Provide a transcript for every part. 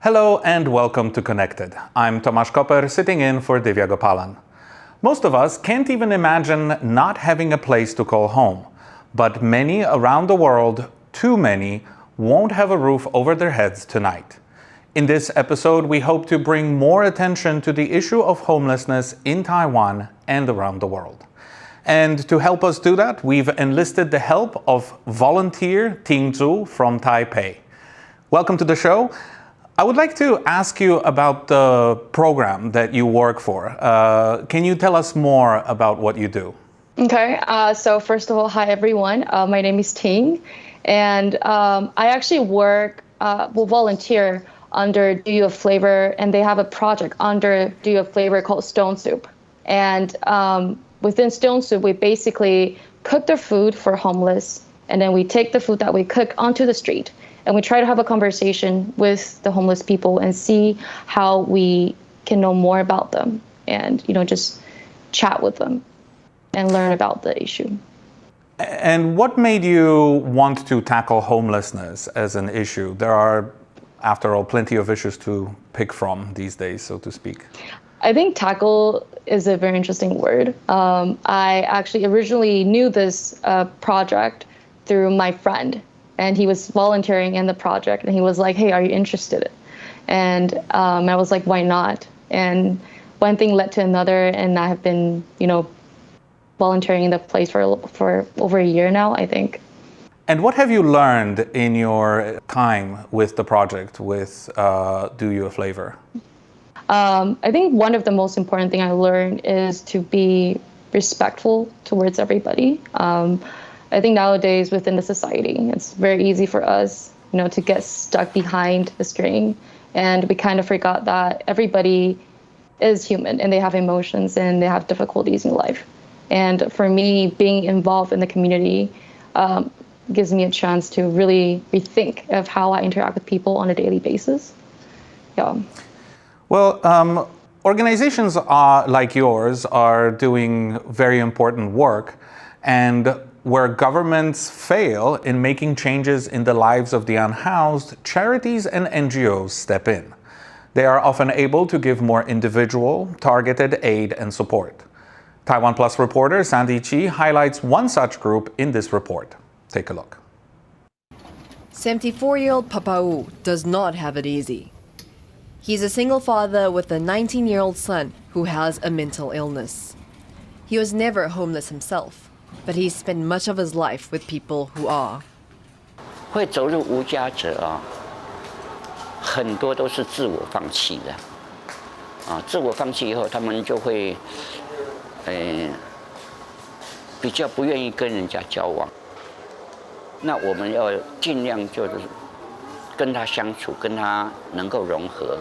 Hello and welcome to Connected. I'm Tomasz Koper, sitting in for Divya Gopalan. Most of us can't even imagine not having a place to call home, but many around the world, too many, won't have a roof over their heads tonight. In this episode, we hope to bring more attention to the issue of homelessness in Taiwan and around the world. And to help us do that, we've enlisted the help of volunteer Ting Chu from Taipei. Welcome to the show. I would like to ask you about the program that you work for. Can you tell us more about what you do? Okay, so first of all, hi everyone. My name is Ting, and I actually volunteer under Do You Have Flavor, and they have a project under Do You Have Flavor called Stone Soup. And within Stone Soup, we basically cook the food for homeless, and then we take the food that we cook onto the street. And we try to have a conversation with the homeless people and see how we can know more about them and, just chat with them and learn about the issue. And what made you want to tackle homelessness as an issue? There are, after all, plenty of issues to pick from these days, so to speak. I think tackle is a very interesting word. I actually originally knew this project through my friend. And he was volunteering in the project, and he was like, "Hey, are you interested?" And I was like, "Why not?" And one thing led to another, and I have been, volunteering in the place for over a year now, I think. And what have you learned in your time with the project, with Do You Have Flavor? I think one of the most important thing I learned is to be respectful towards everybody. I think nowadays within the society, it's very easy for us, to get stuck behind the screen. And we kind of forgot that everybody is human and they have emotions and they have difficulties in life. And for me, being involved in the community gives me a chance to really rethink of how I interact with people on a daily basis. Yeah. Well, organizations like yours are doing very important work, and where governments fail in making changes in the lives of the unhoused, charities and NGOs step in. They are often able to give more individual, targeted aid and support. TaiwanPlus reporter Sandy Chi highlights one such group in this report. Take a look. 74-year-old Papa Wu does not have it easy. He's a single father with a 19-year-old son who has a mental illness. He was never homeless himself, but he's spent much of his life with people who are. 会走入无家者啊，很多都是自我放弃的，自我放弃以后，他们就会，比较不愿意跟人家交往。那我们要尽量就是跟他相处，跟他能够融合。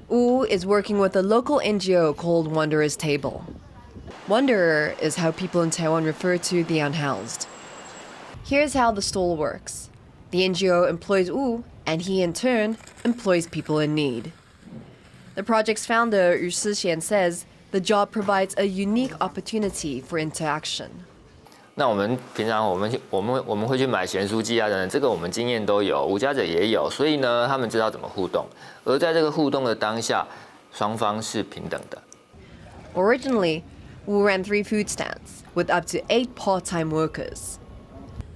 Wu is working with a local NGO called Wanderer's Table. Wanderer is how people in Taiwan refer to the unhoused. Here's how the stall works. The NGO employs Wu, and he in turn employs people in need. The project's founder, Yu Sixian, says the job provides a unique opportunity for interaction. 那我们平常我们会去买咸酥鸡啊等等，这个我们经验都有，无家者也有，所以呢，他们知道怎么互动。而在这个互动的当下，双方是平等的。Originally, Wu ran 3 food stands with up to 8 part-time workers.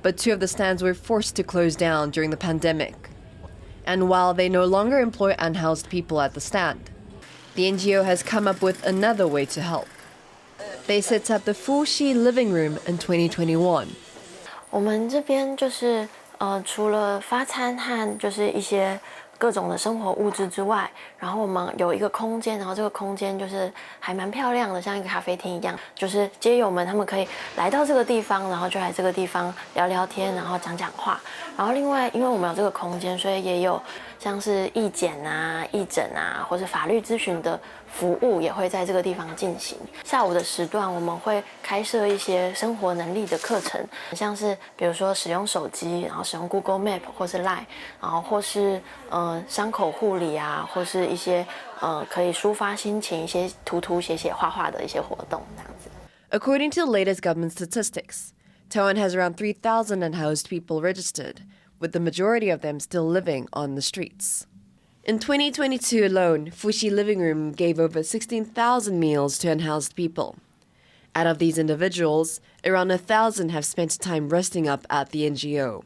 But 2 of the stands were forced to close down during the pandemic. And while they no longer employ unhoused people at the stand, the NGO has come up with another way to help. They set up the Fuxi living room in 2021. 我们这边就是除了发餐和就是一些各种的生活物质之外，然后我们有一个空间，然后这个空间就是还蛮漂亮的，像一个咖啡厅一样，就是街友们他们可以来到这个地方，然后就来这个地方聊聊天，然后讲讲话。然后另外，因为我们有这个空间，所以也有像是义检啊、义诊啊，或是法律咨询的服务也会在这个地方进行。下午的时段，我们会开设一些生活能力的课程，像是比如说使用手机，然后使用 Google Map 或是 Line， 然后或是伤口护理啊，或是一些可以抒发心情、一些涂写画画的一些活动这样子。According to the latest government statistics, Taiwan has around 3,000 unhoused people registered, with the majority of them still living on the streets. In 2022 alone, Fuxi Living Room gave over 16,000 meals to unhoused people. Out of these individuals, around 1,000 have spent time resting up at the NGO,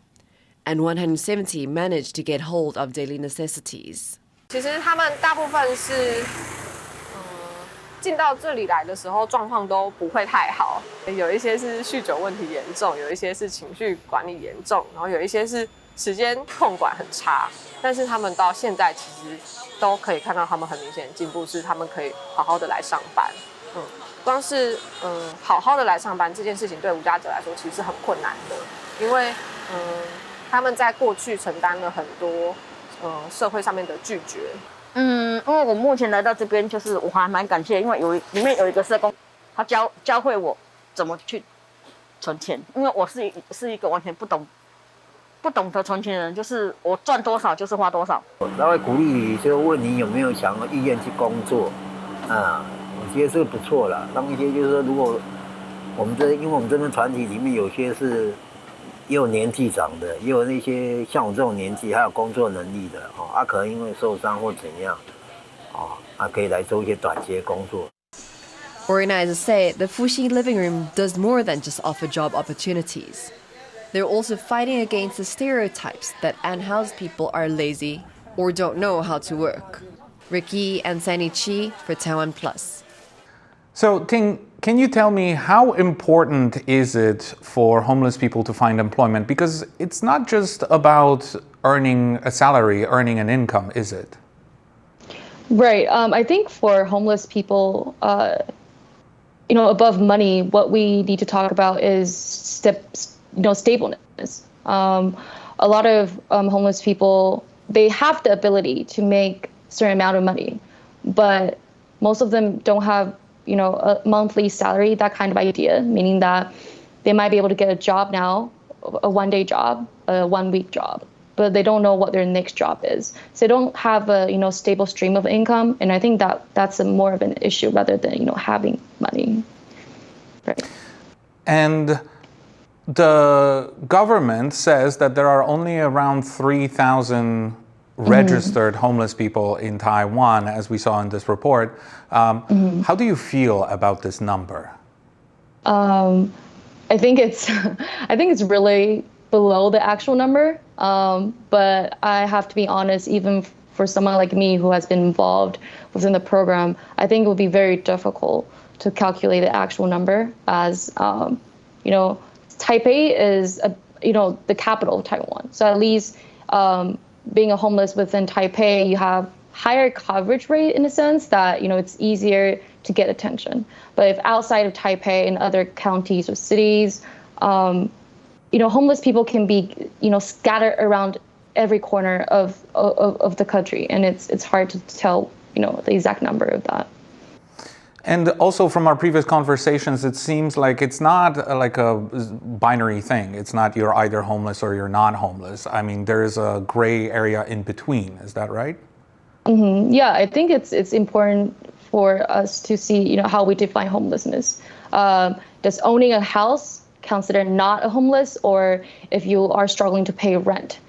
and 170 managed to get hold of daily necessities. 其实他们大部分是，进到这里来的时候状况都不会太好，有一些是酗酒问题严重，有一些是情绪管理严重，然后有一些是时间控管很差。但是他们到现在其实都可以看到他们很明显的进步，是他们可以好好的来上班。光是好好的来上班这件事情，对无家者来说其实是很困难的，因为他们在过去承担了很多社会上面的拒绝。因为我目前来到这边，就是我还蛮感谢，因为里面有一个社工，他教会我怎么去存钱，因为我是一个完全不懂得存钱的人，就是我赚多少就是花多少。他会鼓励你，就问你有没有想要意愿去工作，我觉得这个不错啦。让一些就是说，如果因为我们这边团体里面有些是也有年纪长的，也有那些像我这种年纪还有工作能力的可能因为受伤或怎样可以来做一些短期工作。Organizers say the Fuxi Living Room does more than just offer job opportunities. They're also fighting against the stereotypes that unhoused people are lazy or don't know how to work. Ricky and Sanny Chi for TaiwanPlus. So, Ting, can you tell me how important is it for homeless people to find employment? Because it's not just about earning a salary, earning an income, is it? Right. I think for homeless people, above money, what we need to talk about is stableness. A lot of homeless people, they have the ability to make a certain amount of money, but most of them don't have a monthly salary, that kind of idea, meaning that they might be able to get a job now, a one-day job, a one-week job, but they don't know what their next job is. So they don't have a stable stream of income, and I think that's more of an issue rather than having money. Right. And the government says that there are only around 3,000 registered homeless people in Taiwan, as we saw in this report. How do you feel about this number? I think it's really below the actual number. But I have to be honest, even for someone like me who has been involved within the program, I think it would be very difficult to calculate the actual number, as Taipei is the capital of Taiwan. So at least being a homeless within Taipei, you have higher coverage rate in a sense that it's easier to get attention. But if outside of Taipei in other counties or cities, homeless people can be scattered around every corner of the country, and it's hard to tell the exact number of that. And also from our previous conversations, it seems like it's not like a binary thing. It's not you're either homeless or you're not homeless. I mean, there's a gray area in between. Is that right? Mm-hmm. Yeah, I think it's important for us to see how we define homelessness. Does owning a house consider not a homeless, or if you are struggling to pay rent,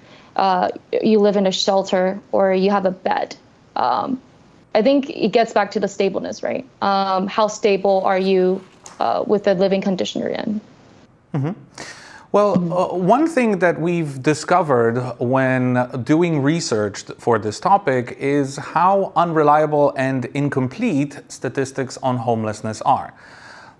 you live in a shelter or you have a bed? I think it gets back to the stableness, right? How stable are you with the living condition you're in? Mm-hmm. Well, one thing that we've discovered when doing research for this topic is how unreliable and incomplete statistics on homelessness are.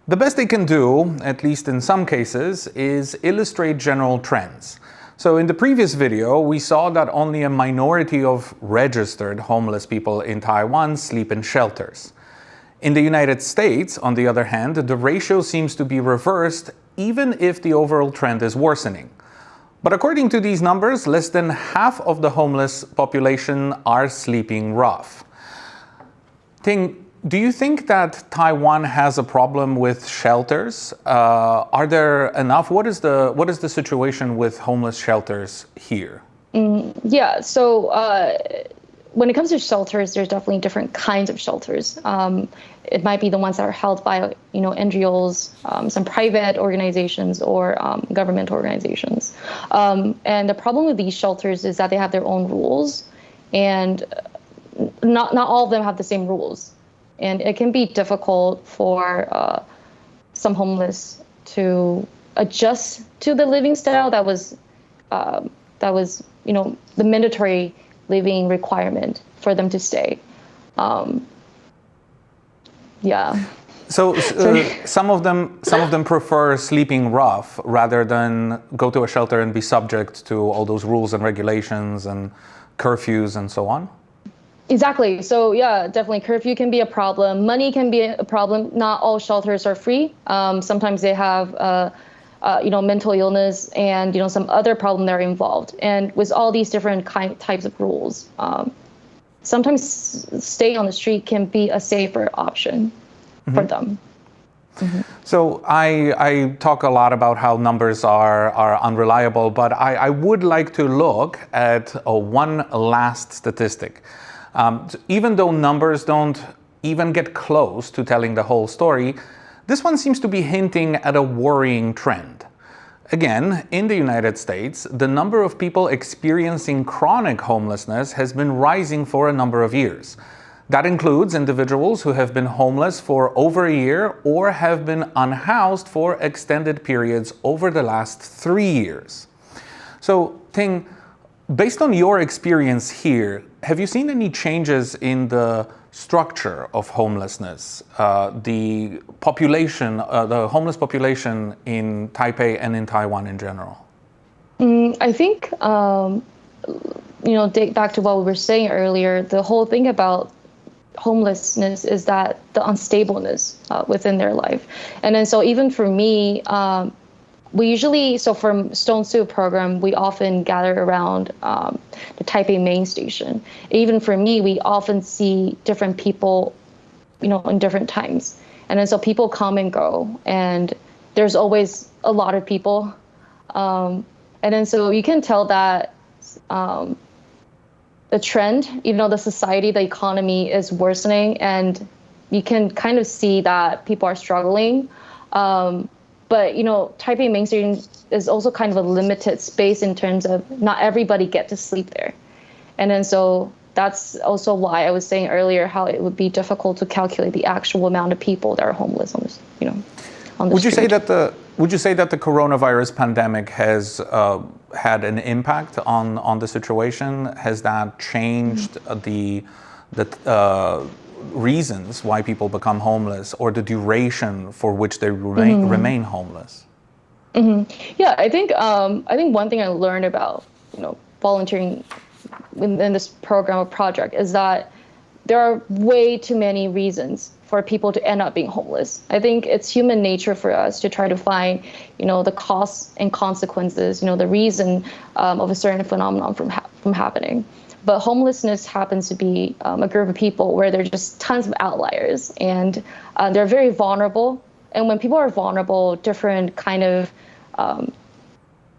The best they can do, at least in some cases, is illustrate general trends. So in the previous video, we saw that only a minority of registered homeless people in Taiwan sleep in shelters. In the United States, on the other hand, the ratio seems to be reversed, even if the overall trend is worsening. But according to these numbers, less than half of the homeless population are sleeping rough. Ting, do you think that Taiwan has a problem with shelters? Are there enough? What is the situation with homeless shelters here? Yeah, so when it comes to shelters, there's definitely different kinds of shelters. It might be the ones that are held by NGOs, some private organizations, or government organizations. And the problem with these shelters is that they have their own rules, and not all of them have the same rules, and it can be difficult for some homeless to adjust to the living style that was the mandatory living requirement for them to stay. Yeah. So some of them prefer sleeping rough rather than go to a shelter and be subject to all those rules and regulations and curfews and so on. Exactly. So yeah, definitely curfew can be a problem. Money can be a problem. Not all shelters are free. Sometimes they have mental illness and some other problem that are involved. And with all these different types of rules, sometimes staying on the street can be a safer option for them. Mm-hmm. So I talk a lot about how numbers are unreliable, but I would like to look at one last statistic. Even though numbers don't even get close to telling the whole story, this one seems to be hinting at a worrying trend. Again, in the United States, the number of people experiencing chronic homelessness has been rising for a number of years. That includes individuals who have been homeless for over a year or have been unhoused for extended periods over the last 3 years. So, Ting, based on your experience here, have you seen any changes in the structure of homelessness, the population, the homeless population in Taipei and in Taiwan in general? I think, date back to what we were saying earlier, the whole thing about homelessness is that the unstableness within their life. And then so even for me, we usually, so from Stone Soup program, we often gather around the Taipei main station. Even for me, we often see different people, in different times. And then so people come and go, and there's always a lot of people. And then so you can tell that the trend, the society, the economy is worsening, and you can kind of see that people are struggling. But, Taipei Main Station is also kind of a limited space in terms of not everybody get to sleep there. And then so that's also why I was saying earlier how it would be difficult to calculate the actual amount of people that are homeless on this, on the Would you street. say that the coronavirus pandemic has had an impact on the situation? Has that changed the reasons why people become homeless, or the duration for which they remain homeless? Yeah, I think one thing I learned about volunteering within this program or project is that there are way too many reasons for people to end up being homeless. I think it's human nature for us to try to find the costs and consequences, the reason of a certain phenomenon from happening. But homelessness happens to be a group of people where there are just tons of outliers, and they're very vulnerable. And when people are vulnerable, different kind of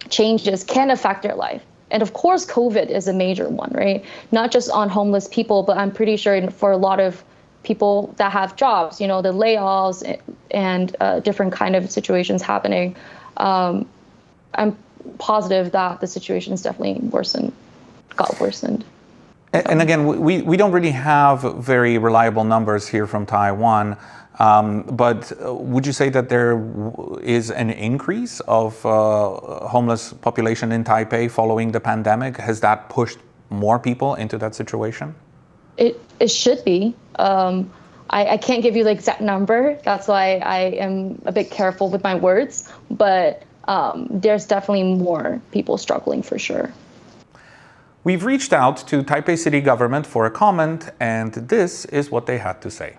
changes can affect their life. And of course, COVID is a major one, right? Not just on homeless people, but I'm pretty sure for a lot of people that have jobs, the layoffs and different kind of situations happening. I'm positive that the situation's definitely got worsened. And again, we don't really have very reliable numbers here from Taiwan, but would you say that there is an increase of homeless population in Taipei following the pandemic? Has that pushed more people into that situation? It should be. I can't give you the exact number. That's why I am a bit careful with my words, but there's definitely more people struggling for sure. We've reached out to Taipei City government for a comment, and this is what they had to say.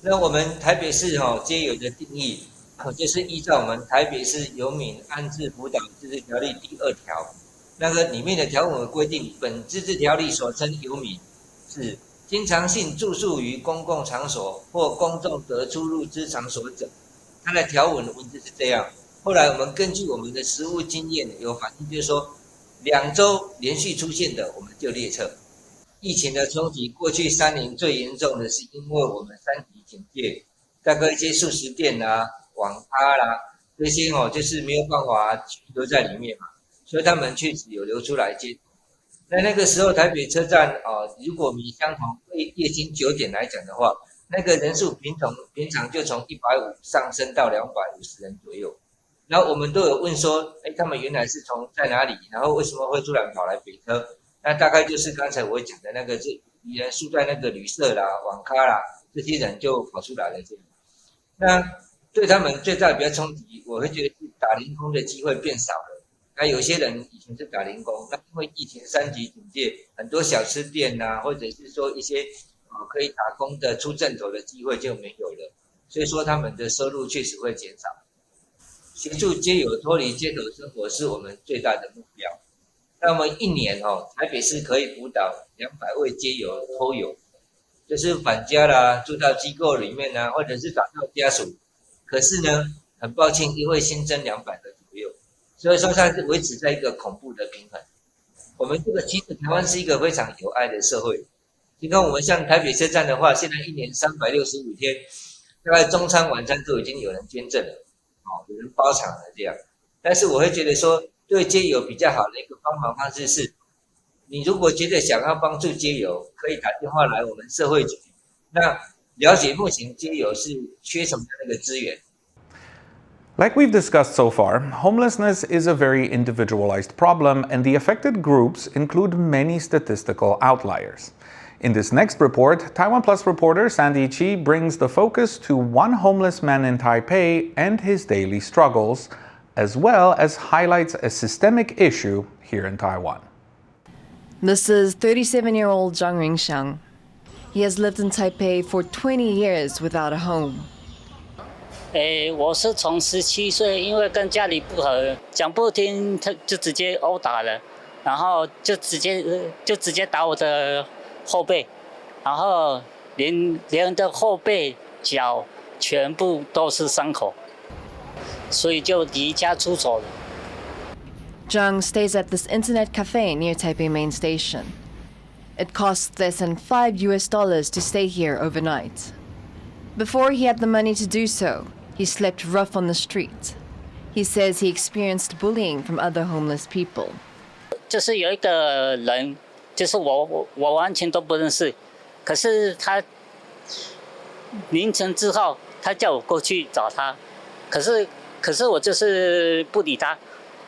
那我们台北市皆有的定义，就是依照我们台北市游民安置辅导自治条例第2条，那个里面的条文规定，本自治条例所称游民是经常性住宿于公共场所或公众得出入之场所者。它的条文文字是这样。后来我们根据我们的实务经验，有反映就是说，2周连续出现的，我们就列册。疫情的冲击，过去3年最严重的是因为我们3级警戒，大概一些素食店啦、网咖啦这些就是没有办法留在里面嘛，所以他们确实有流出来接。那个时候台北车站如果以相同夜间9点来讲的话，那个人数平常就从150上升到250人左右。然后我们都有问说，他们原来是在哪里，然后为什么会突然跑来北车？那大概就是刚才我讲的那个，人住在那个旅社啦、网咖啦，这些人就跑出来了这样。那对他们最大的比较冲击，我会觉得是打零工的机会变少了。那有些人以前是打零工，那因为疫情3级警戒，很多小吃店啊，或者是说一些可以打工的出正头的机会就没有了，所以说他们的收入确实会减少。协助街友脱离街头生活是我们最大的目标。那么1年台北市可以辅导200位街友脱友，就是返家啦，住到机构里面啊，或者是找到家属。可是呢，很抱歉，因为新增200个左右，所以说它是维持在一个恐怖的平衡。我们这个其实台湾是一个非常有爱的社会。你看我们像台北车站的话，现在1年365天，大概中餐晚餐都已经有人捐赠了。有人包场了这样，但是我会觉得说，对街友比较好的一个帮忙方式是，你如果觉得想要帮助街友，可以打电话来我们社会局，那了解目前街友是缺什么的那个资源。Like we've discussed so far, homelessness is a very individualized problem, and the affected groups include many statistical outliers. In this next report, TaiwanPlus reporter Sandy Chi brings the focus to one homeless man in Taipei and his daily struggles, as well as highlights a systemic issue here in Taiwan. This is 37-year-old Zhang Ringxiang. He has lived in Taipei for 20 years without a home. 我是从17岁，因为跟家里不合，讲不听，他就直接殴打了，然后就直接打我的后背，然后连的后背、脚全部都是伤口，所以就离家出走了。Zhang stays at this internet cafe near Taipei main station. It costs less than $5 to stay here overnight. Before he had the money to do so, he slept rough on the street. He says he experienced bullying from other homeless people. 就是有一个人。就是我完全都不认识，可是他凌晨之后，他叫我过去找他，可是我就是不理他。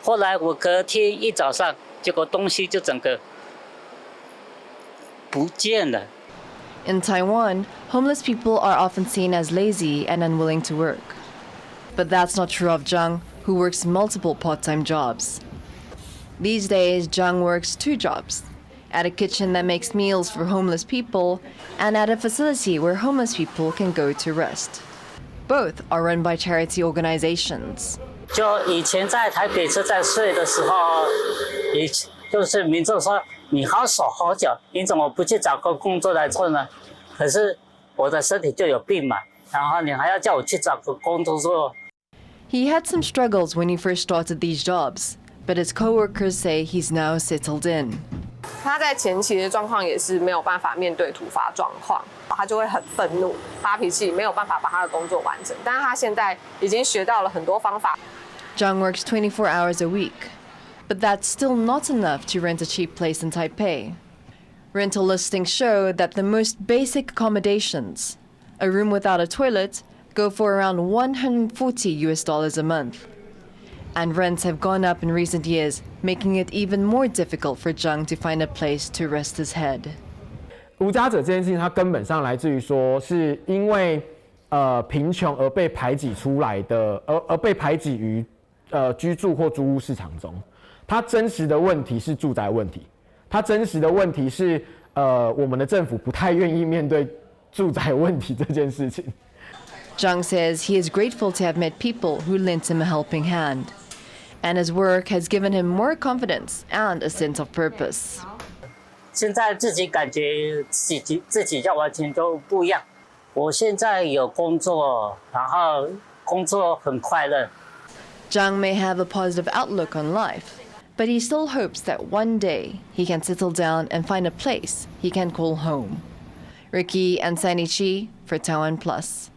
后来我隔天一早上，结果东西就整个不见了。In Taiwan, homeless people are often seen as lazy and unwilling to work. But that's not true of Zhang, who works multiple part-time jobs. These days, Zhang works 2 jobs. At a kitchen that makes meals for homeless people, and at a facility where homeless people can go to rest. Both are run by charity organizations. 就以前在台北车站睡的时候，就是民众说你好手好脚，你怎么不去找个工作来做呢？可是我的身体就有病嘛，然后你还要叫我去找个工作做。He had some struggles when he first started these jobs, but his co-workers say he's now settled in. 他在前期的状况也是没有办法面对突发状况，他就会很愤怒、发脾气，没有办法把他的工作完成。但是他现在已经学到了很多方法。Zhang works 24 hours a week, but that's still not enough to rent a cheap place in Taipei. Rental listings show that the most basic accommodations, a room without a toilet, go for around $140 a month. And rents have gone up in recent years, making it even more difficult for Zhang to find a place to rest his head. 无家者这件事情，它根本上来自于说，是因为贫穷而被排挤出来的，而被排挤于居住或租屋市场中。它真实的问题是住宅问题，它真实的问题是我们的政府不太愿意面对住宅问题这件事情。Zhang says he is grateful to have met people who lent him a helping hand. And his work has given him more confidence and a sense of purpose. 现在自己感觉自己就完全都不一样。我现在有工作，然后工作很快乐。Zhang may have a positive outlook on life, but he still hopes that one day he can settle down and find a place he can call home. Ricky and Sandy Chi for TaiwanPlus.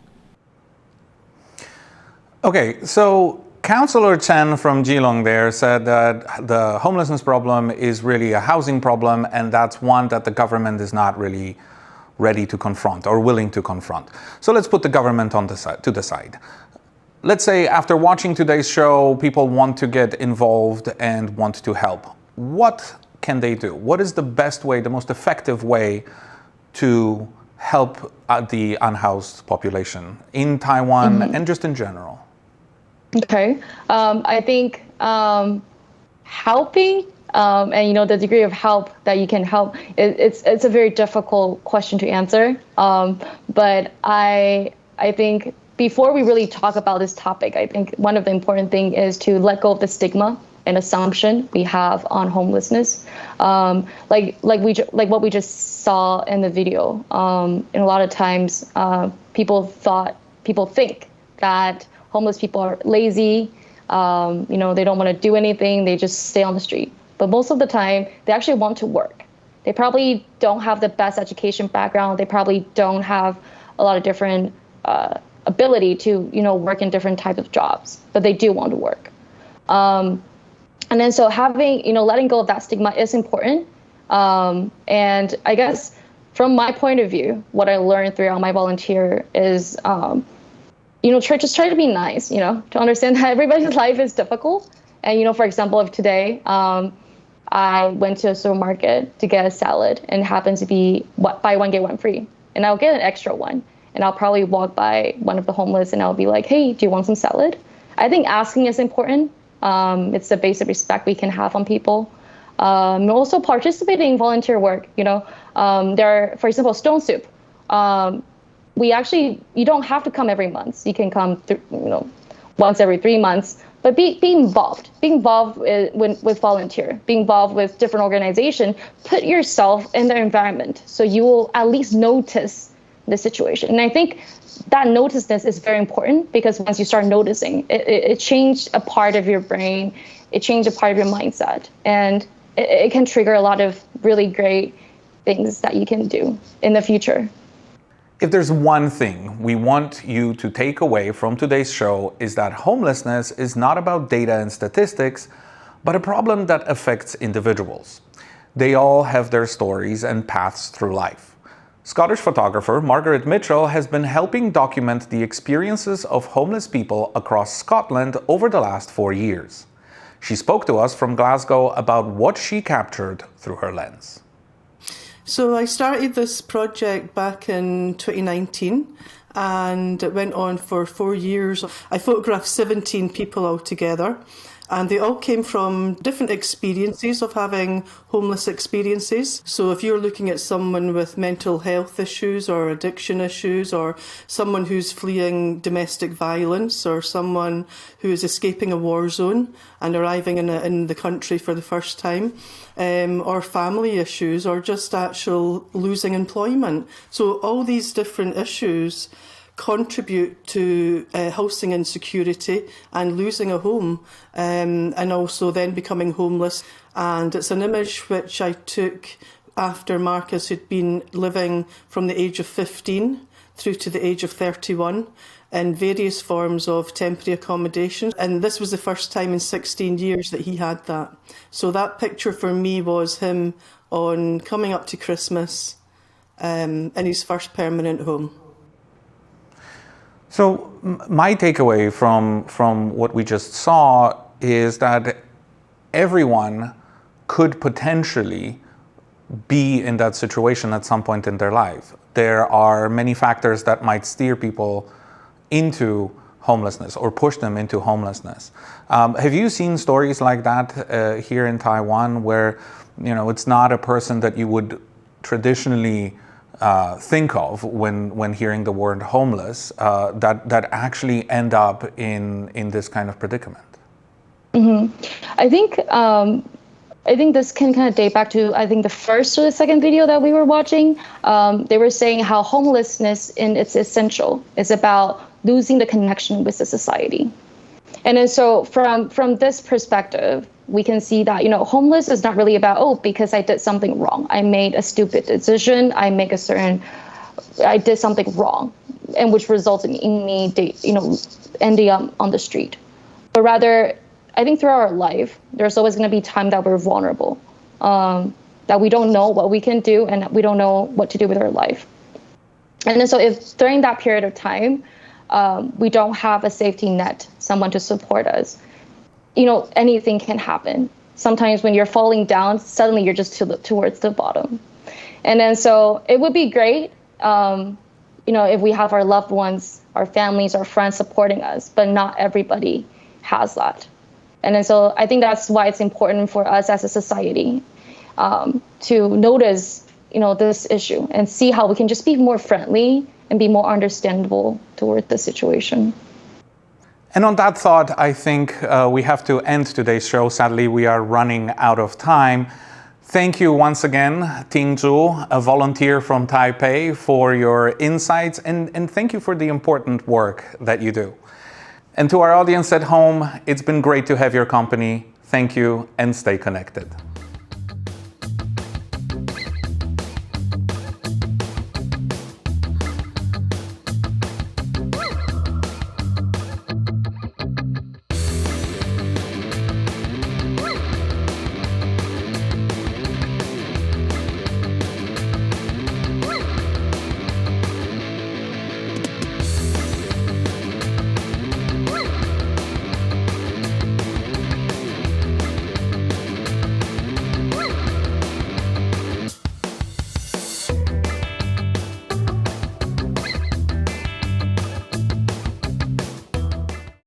Okay, so Councillor Chen from Geelong there said that the homelessness problem is really a housing problem, and that's one that the government is not really ready to confront or willing to confront. So let's put the government on the side, to the side. Let's say after watching today's show, people want to get involved and want to help. What can they do? What is the best way, the most effective way to help the unhoused population in Taiwan and just in general? Okay, I think helping and the degree of help that you can help, it's a very difficult question to answer. But I think before we really talk about this topic, I think one of the important things is to let go of the stigma and assumption we have on homelessness. Like what we just saw in the video. And a lot of times, people think that homeless people are lazy. They don't want to do anything. They just stay on the street. But most of the time, they actually want to work. They probably don't have the best education background. They probably don't have a lot of different ability to, work in different types of jobs, but they do want to work. And then so having, letting go of that stigma is important. And I guess from my point of view, what I learned throughout my volunteer is, just try to be nice, to understand that everybody's life is difficult. And, for example, if today I went to a supermarket to get a salad and it happens to be buy one, get one free, and I'll get an extra one. And I'll probably walk by one of the homeless and I'll be like, hey, do you want some salad? I think asking is important. It's the basic respect we can have on people. And also participating in volunteer work, there are, for example, Stone Soup. You don't have to come every month. You can come, once every 3 months. But be involved. Be involved with volunteer. Be involved with different organizations. Put yourself in their environment so you will at least notice the situation. And I think that noticeness is very important, because once you start noticing, it changed a part of your brain. It changed a part of your mindset. And it can trigger a lot of really great things that you can do in the future. If there's one thing we want you to take away from today's show, is that homelessness is not about data and statistics, but a problem that affects individuals. They all have their stories and paths through life. Scottish photographer Margaret Mitchell has been helping document the experiences of homeless people across Scotland over the last 4 years. She spoke to us from Glasgow about what she captured through her lens. So I started this project back in 2019, and it went on for 4 years. I photographed 17 people altogether, and they all came from different experiences of having homeless experiences. So if you're looking at someone with mental health issues or addiction issues, or someone who's fleeing domestic violence, or someone who is escaping a war zone and arriving in the country for the first time, or family issues, or just actual losing employment. So all these different issues contribute to housing insecurity and losing a home, and also then becoming homeless. And it's an image which I took after Marcus had been living from the age of 15 through to the age of 31 in various forms of temporary accommodation. And this was the first time in 16 years that he had that. So that picture for me was him on coming up to Christmas in his first permanent home. So my takeaway from what we just saw is that everyone could potentially be in that situation at some point in their life. There are many factors that might steer people into homelessness or push them into homelessness. Have you seen stories like that here in Taiwan, where it's not a person that you would traditionally think of when hearing the word homeless, that actually end up in this kind of predicament? Mm-hmm. I think this can kind of date back to, I think, the first or the second video that we were watching. They were saying how homelessness in its essential is about losing the connection with the society. And then so from this perspective, we can see that, homeless is not really about, because I did something wrong. I made a stupid decision. I did something wrong, and which resulted in me, ending up on the street. but rather, I think throughout our life, there's always going to be time that we're vulnerable, that we don't know what we can do and we don't know what to do with our life. And then so if during that period of time, we don't have a safety net, someone to support us, anything can happen. Sometimes when you're falling down, suddenly you're just towards the bottom. And then so it would be great, if we have our loved ones, our families, our friends supporting us, but not everybody has that. And then so I think that's why it's important for us as a society to notice, this issue and see how we can just be more friendly and be more understandable toward the situation. And on that thought, I think we have to end today's show. Sadly, we are running out of time. Thank you once again, Ting Chu, a volunteer from Taipei, for your insights, and thank you for the important work that you do. And to our audience at home, it's been great to have your company. Thank you, and stay connected.